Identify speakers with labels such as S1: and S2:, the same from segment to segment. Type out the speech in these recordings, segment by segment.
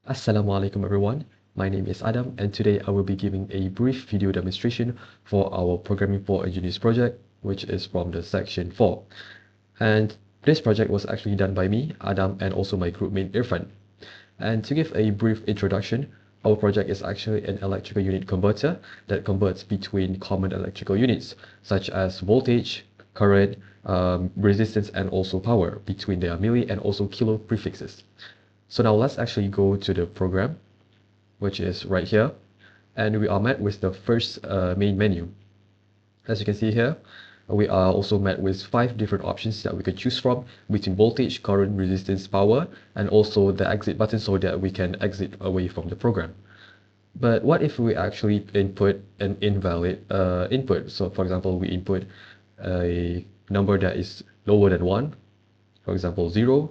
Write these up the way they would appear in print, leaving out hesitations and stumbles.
S1: Assalamualaikum everyone, my name is Adam and today I will be giving a brief video demonstration for our Programming for Engineers project, which is from the section 4. And this project was actually done by me, Adam, and also my groupmate Irfan. And to give a brief introduction, our project is actually an electrical unit converter that converts between common electrical units such as voltage, current, resistance, and also power between their milli and also kilo prefixes. So now let's actually go to the program, which is right here, and we are met with the first main menu. As you can see here, we are also met with 5 different options that we could choose from between voltage, current, resistance, power, and also the exit button so that we can exit away from the program. But what if we actually input an invalid input? So for example, we input a number that is lower than 1, for example 0,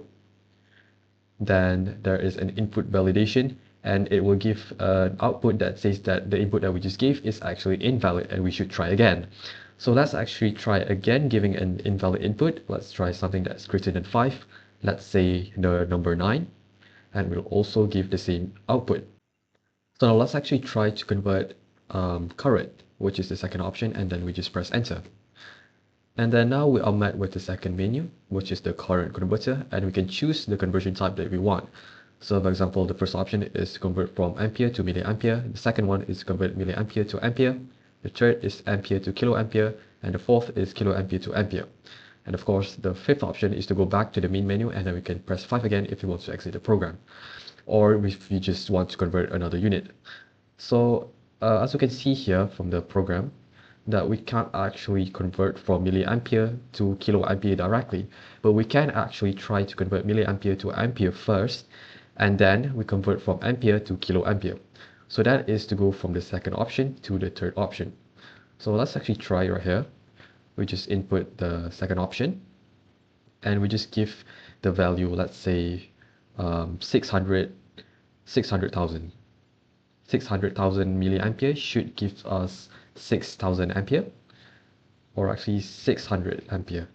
S1: then there is an input validation and it will give an output that says that the input that we just gave is actually invalid and we should try again. So let's actually try again giving an invalid input. Let's try something that's greater than 5. Let's say the number 9, and we'll also give the same output. So now let's actually try to convert current, which is the second option, and then we just press enter. And then now we are met with the second menu, which is the current converter, and we can choose the conversion type that we want. So for example, the first option is to convert from ampere to milliampere. The second one is to convert milliampere to ampere. The third is ampere to kiloampere, and the fourth is kiloampere to ampere. And of course, the fifth option is to go back to the main menu, and then we can press 5 again if we want to exit the program, or if we just want to convert another unit. So as you can see here from the program, that we can't actually convert from milliampere to kiloampere directly, but we can actually try to convert milliampere to ampere first, and then we convert from ampere to kiloampere. So that is to go from the second option to the third option. So let's actually try right here. We just input the second option, and we just give the value, let's say 600,000 milliampere should give us 6,000 ampere, or actually 600 ampere.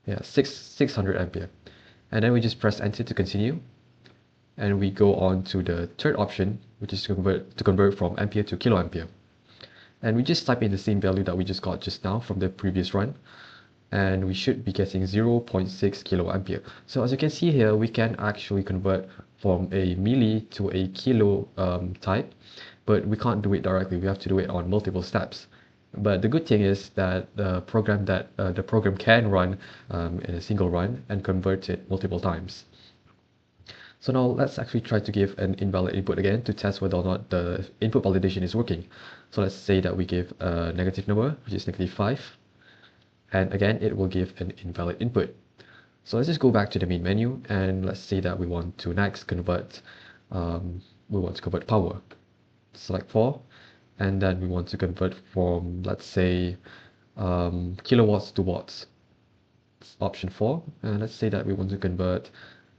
S1: Yeah, 600 ampere. And then we just press enter to continue. And we go on to the third option, which is to convert from ampere to kiloampere. And we just type in the same value that we just got just now from the previous run. And we should be getting 0.6 kiloampere. So as you can see here, we can actually convert from a milli to a kilo type, but we can't do it directly. We have to do it on multiple steps. But the good thing is that the program can run in a single run and convert it multiple times. So now let's actually try to give an invalid input again to test whether or not the input validation is working. So let's say that we give a negative number, which is -5, and again it will give an invalid input. So let's just go back to the main menu, and let's say that we want to next convert power. Select 4, and then we want to convert from, let's say, kilowatts to watts. It's option 4, and let's say that we want to convert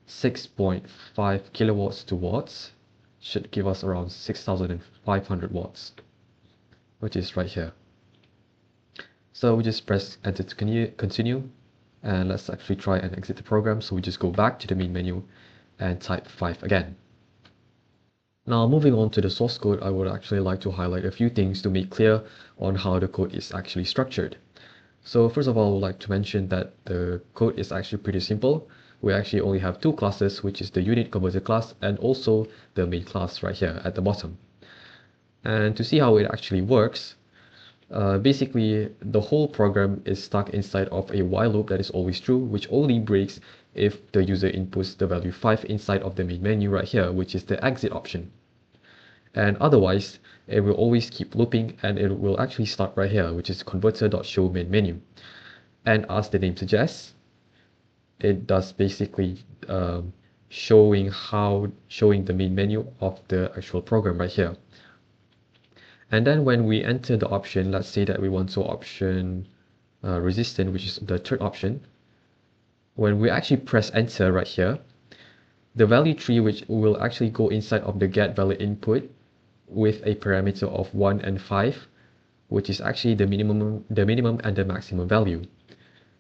S1: 6.5 kilowatts to watts. Should give us around 6,500 watts, which is right here. So we just press enter to continue, and let's actually try and exit the program. So we just go back to the main menu and type 5 again. Now moving on to the source code, I would actually like to highlight a few things to make clear on how the code is actually structured. So first of all, I would like to mention that the code is actually pretty simple. We actually only have 2 classes, which is the unit converter class and also the main class right here at the bottom. And to see how it actually works, basically the whole program is stuck inside of a while loop that is always true, which only breaks if the user inputs the value 5 inside of the main menu right here, which is the exit option. And otherwise, it will always keep looping, and it will actually start right here, which is converter.show main menu. And as the name suggests, it does basically showing the main menu of the actual program right here. And then when we enter the option, let's say that we want to option resistant, which is the third option. When we actually press enter right here, the value tree which will actually go inside of the get valid input with a parameter of 1 and 5, which is actually the minimum and the maximum value.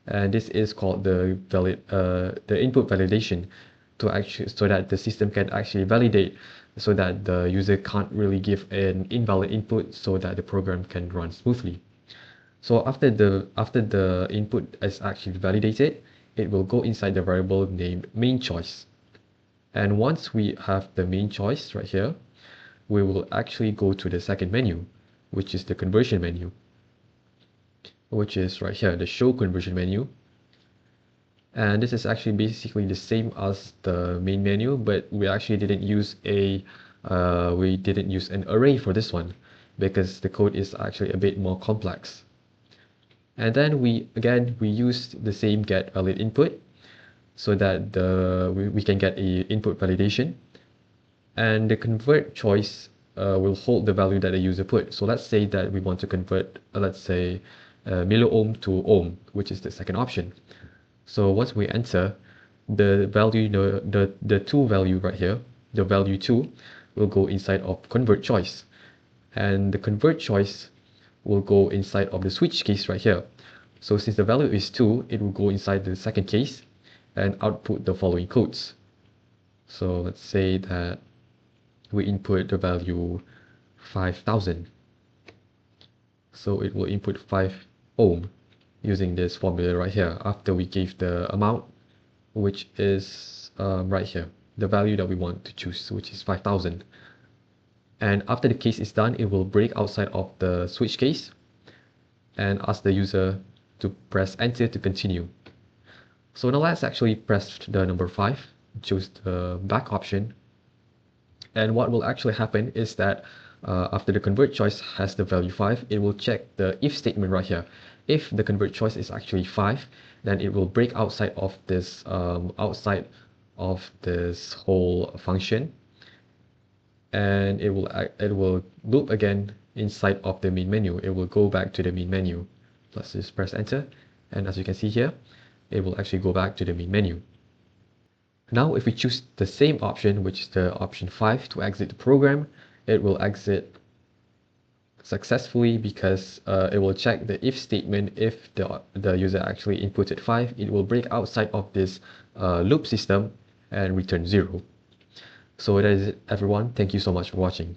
S1: And this is called the input validation, so that the system can actually validate, so that the user can't really give an invalid input, so that the program can run smoothly. So after the input is actually validated, it will go inside the variable named main choice. And once we have the main choice right here, we will actually go to the second menu, which is the conversion menu, which is right here, the show conversion menu. And this is actually basically the same as the main menu, but we actually didn't use an array for this one, because the code is actually a bit more complex. And then we used the same get valid input, so that we can get a input validation. And the convert choice will hold the value that the user put. So let's say that we want to convert, let's say, milliohm to ohm, which is the second option. So once we enter the value, the 2 value right here, the value 2 will go inside of convert choice, and the convert choice will go inside of the switch case right here. So since the value is 2, it will go inside the second case and output the following codes. So let's say that we input the value 5000. So it will input 5 ohm using this formula right here after we gave the amount, which is right here, the value that we want to choose, which is 5000. And after the case is done, it will break outside of the switch case and ask the user to press enter to continue. So now let's actually press the number 5, choose the back option. And what will actually happen is that after the convert choice has the value 5, it will check the if statement right here. If the convert choice is actually 5, then it will break outside of this whole function, and it will loop again inside of the main menu. It will go back to the main menu. Let's just press enter, and as you can see here, it will actually go back to the main menu. Now if we choose the same option, which is the option 5, to exit the program, it will exit successfully, because it will check the if statement. If the user actually inputted 5, it will break outside of this loop system and return 0. So that is it, everyone. Thank you so much for watching.